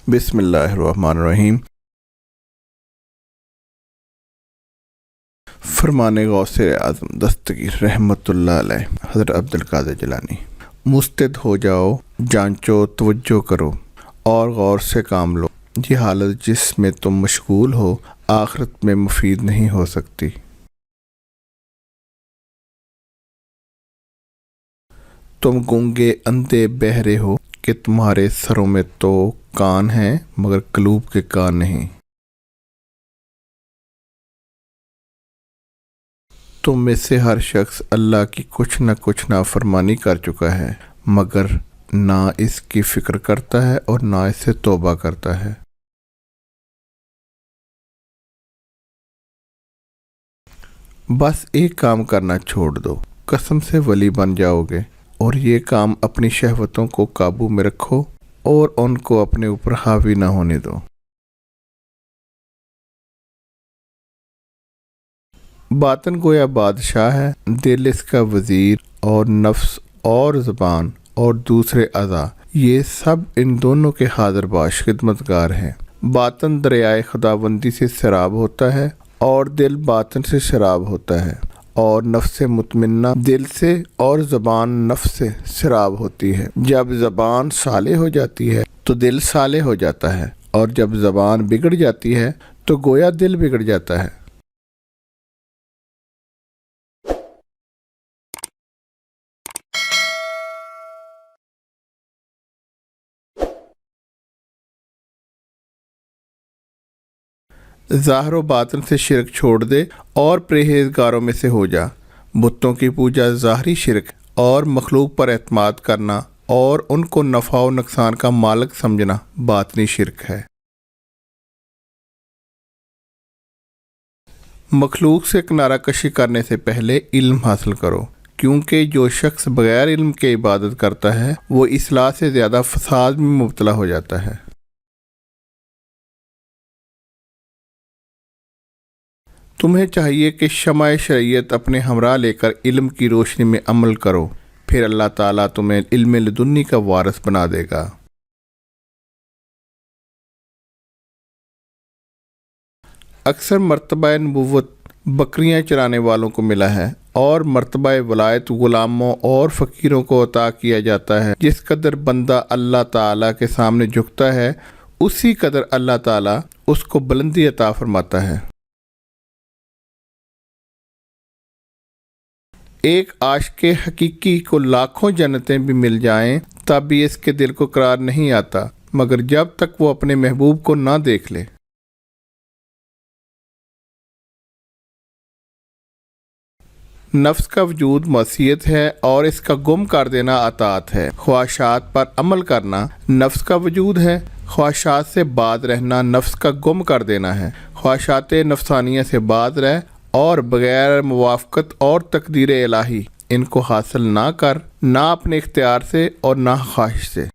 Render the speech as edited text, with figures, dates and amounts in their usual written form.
بسم اللہ الرحمن الرحیم۔ فرمان غوث اعظم دستگیر رحمۃ اللہ علیہ حضرت عبد القادر جیلانی۔ مستعد ہو جاؤ، جانچو، توجہ کرو اور غور سے کام لو۔ یہ حالت جس میں تم مشغول ہو آخرت میں مفید نہیں ہو سکتی۔ تم گونگے اندھے بہرے ہو کہ تمہارے سروں میں تو کان ہیں مگر قلوب کے کان نہیں۔ تم میں سے ہر شخص اللہ کی کچھ نہ کچھ نافرمانی کر چکا ہے مگر نہ اس کی فکر کرتا ہے اور نہ اس سے توبہ کرتا ہے۔ بس ایک کام کرنا چھوڑ دو، قسم سے ولی بن جاؤ گے، اور یہ کام اپنی شہوتوں کو قابو میں رکھو اور ان کو اپنے اوپر حاوی نہ ہونے دو۔ باطن گویا بادشاہ ہے، دل اس کا وزیر، اور نفس اور زبان اور دوسرے اعضاء یہ سب ان دونوں کے حاضر باش خدمتگار ہیں۔ باطن دریائے خداوندی سے سیراب ہوتا ہے اور دل باطن سے سیراب ہوتا ہے، اور نفس مطمئنہ دل سے اور زبان نفس سے سیراب ہوتی ہے۔ جب زبان صالح ہو جاتی ہے تو دل صالح ہو جاتا ہے، اور جب زبان بگڑ جاتی ہے تو گویا دل بگڑ جاتا ہے۔ ظاہر و باطن سے شرک چھوڑ دے اور پرہیزگاروں میں سے ہو جا۔ بتوں کی پوجا ظاہری شرک اور مخلوق پر اعتماد کرنا اور ان کو نفع و نقصان کا مالک سمجھنا باطنی شرک ہے۔ مخلوق سے کنارہ کشی کرنے سے پہلے علم حاصل کرو، کیونکہ جو شخص بغیر علم کے عبادت کرتا ہے وہ اصلاح سے زیادہ فساد میں مبتلا ہو جاتا ہے۔ تمہیں چاہیے کہ شمع شریعت اپنے ہمراہ لے کر علم کی روشنی میں عمل کرو، پھر اللہ تعالیٰ تمہیں علم لدنی کا وارث بنا دے گا۔ اکثر مرتبہ نبوت بکریاں چرانے والوں کو ملا ہے، اور مرتبہ ولایت غلاموں اور فقیروں کو عطا کیا جاتا ہے۔ جس قدر بندہ اللہ تعالیٰ کے سامنے جھکتا ہے اسی قدر اللہ تعالیٰ اس کو بلندی عطا فرماتا ہے۔ ایک عاشق حقیقی کو لاکھوں جنتیں بھی مل جائیں تب بھی اس کے دل کو قرار نہیں آتا مگر جب تک وہ اپنے محبوب کو نہ دیکھ لے۔ نفس کا وجود معصیت ہے اور اس کا گم کر دینا اطاعت ہے۔ خواہشات پر عمل کرنا نفس کا وجود ہے، خواہشات سے باز رہنا نفس کا گم کر دینا ہے۔ خواہشات نفسانیہ سے باز رہ اور بغیر موافقت اور تقدیر الہی ان کو حاصل نہ کر، نہ اپنے اختیار سے اور نہ خواہش سے۔